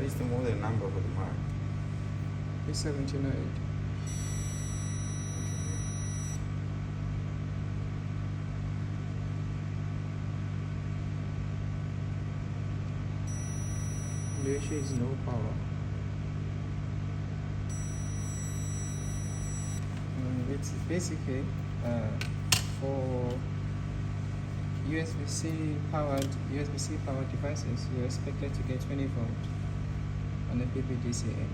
is the model number for the Mac? A1708. The issue is no power. It's basically for USB-C powered devices. You're expected to get 20 volt on a PPDCA.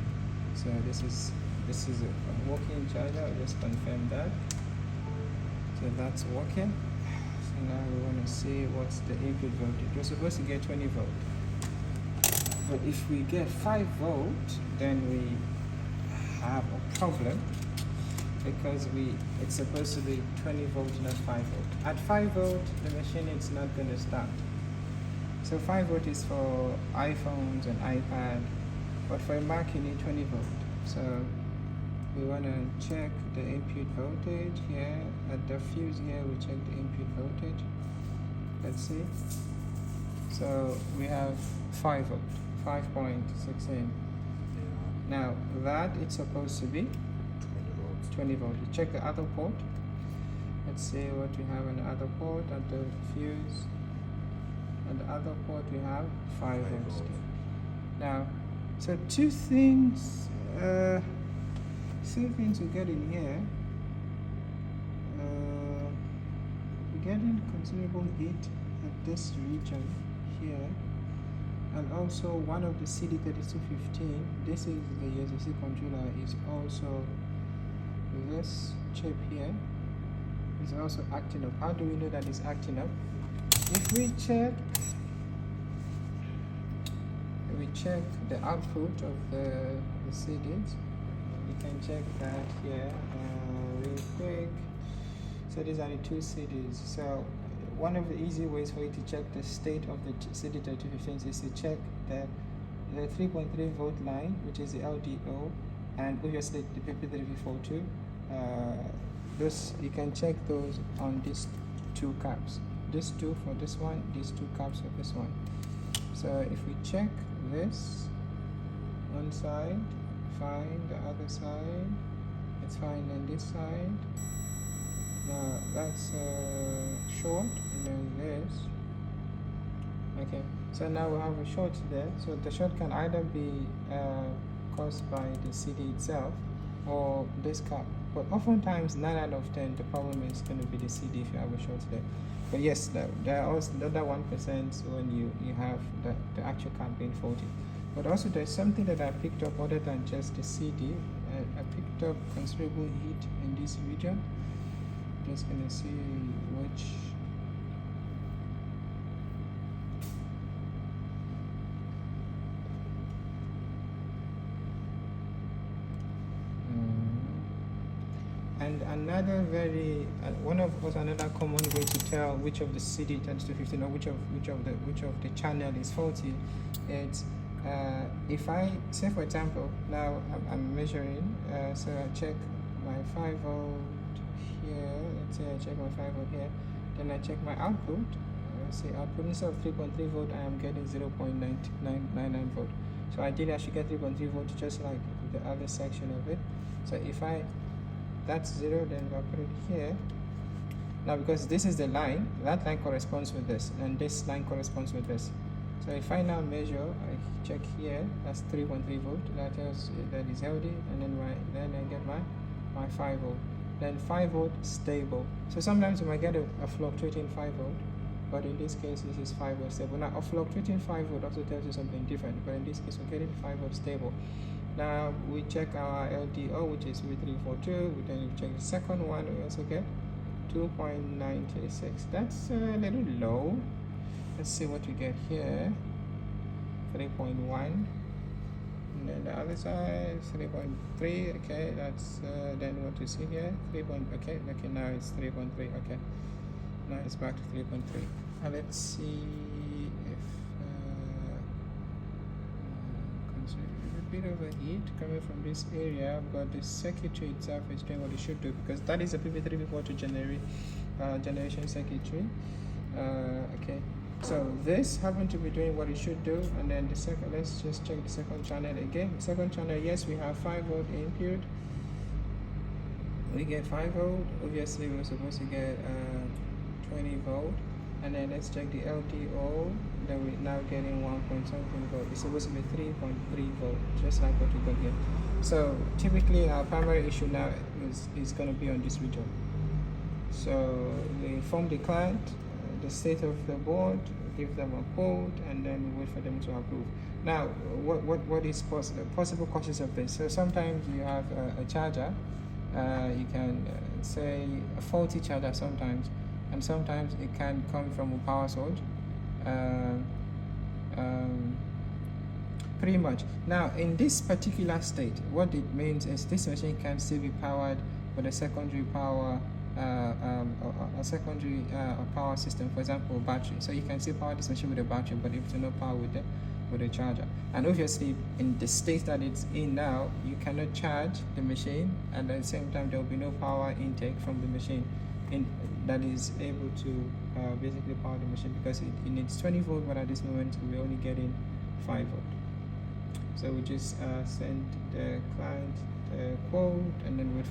So this is a working charger. I'll just confirm that. So that's working. So now we want to see what's the input voltage. We're supposed to get 20 volt. But if we get 5 volt, then we have a problem, because it's supposed to be 20 volt, not 5 volt. At 5 volt, the machine is not going to start. So 5 volt is for iPhones and iPad, but for a Mac you need 20 volt. So we want to check the input voltage here. At the fuse here, we check the input voltage. Let's see. So we have 5 volt, 5.16. Yeah. Now that it's supposed to be 20 volt. You check the other port. Let's see what we have on the other port. At the fuse, on the other port we have 5 volts. Now, so two things we get in here. We're getting considerable heat at this region here, and also one of the CD3215, this is the USB-C controller, is also this chip here is also acting up. How do we know that it's acting up? If we check the output of the CDs, we can check that here real quick. So these are the two CDs. So one of the easy ways for you to check the state of the CD3215 is to check the 3.3 volt line, which is the LDO, and obviously the PP342. Those you can check those on these two caps. These two for this one, these two caps for this one. So if we check this one side, fine. The other side, it's fine. And this side, now that's short, and then this. Okay. So now we have a short there. So the short can either be caused by the CD itself or this cap. But oftentimes, 9 out of 10, the problem is going to be the CD if you have a short there. But yes, there are also the other 1% when you have the actual cap being faulty. But also there's something that I picked up other than just the CD. I picked up considerable heat in this region. Just going to see which. And another another common way to tell which of the CD tends to 15 or which of the channel is faulty, it's if I say, for example, now I'm measuring, so I check my 5 volt here. Let's say I check my 5 volt here, then I check my output. Say output, instead of 3.3 volt, I am getting 0.9999 volt. So ideally I should get 3.3 volt, just like the other section of it. So if that's 0, then I'll put it here. Now because this is the line, that line corresponds with this, and this line corresponds with this. So if I now measure, I check here, that's 3.3 volt, that tells that is healthy, and then I get my 5 volt. Then 5 volt stable. So sometimes you might get a fluctuating 5 volt, but in this case this is 5 volt stable. Now a fluctuating 5 volt also tells you something different, but in this case we're getting 5 volt stable. Now we check our LDO, which is V342. Then we check the second one, we also get 2.96. That's a little low. Let's see what we get here. 3.1. And then the other side is 3.3. Okay, that's then what we see here. 3. Okay, now it's 3.3. Okay, now it's back to 3.3. Now let's see if bit of a heat coming from this area, but the circuitry itself is doing what it should do, because that is a PP342 generation circuitry. Okay, So this happened to be doing what it should do, and then the second, let's just check the second channel again. The second channel, yes, we have 5-volt input. We get 5-volt. Obviously, we're supposed to get 20-volt, and then let's check the LDO. Then we're now getting 1.something volt. It's supposed to be 3.3-volt, just like what we got here. So typically, our primary issue now is going to be on this region. So we inform the client the state of the board, give them a quote, and then we wait for them to approve. Now, what is possible causes of this? So sometimes you have a charger. You can say a faulty charger sometimes, and sometimes it can come from a power source. Pretty much. Now, in this particular state, what it means is this machine can still be powered with a secondary power, a secondary power system, for example, battery. So you can still power this machine with a battery, but if there's no power with the charger. And obviously, in the state that it's in now, you cannot charge the machine, and at the same time, there will be no power intake from the machine that is able to basically power the machine, because it needs 20-volt, but at this moment, we're only getting 5-volt. So we just send the client the quote, and then wait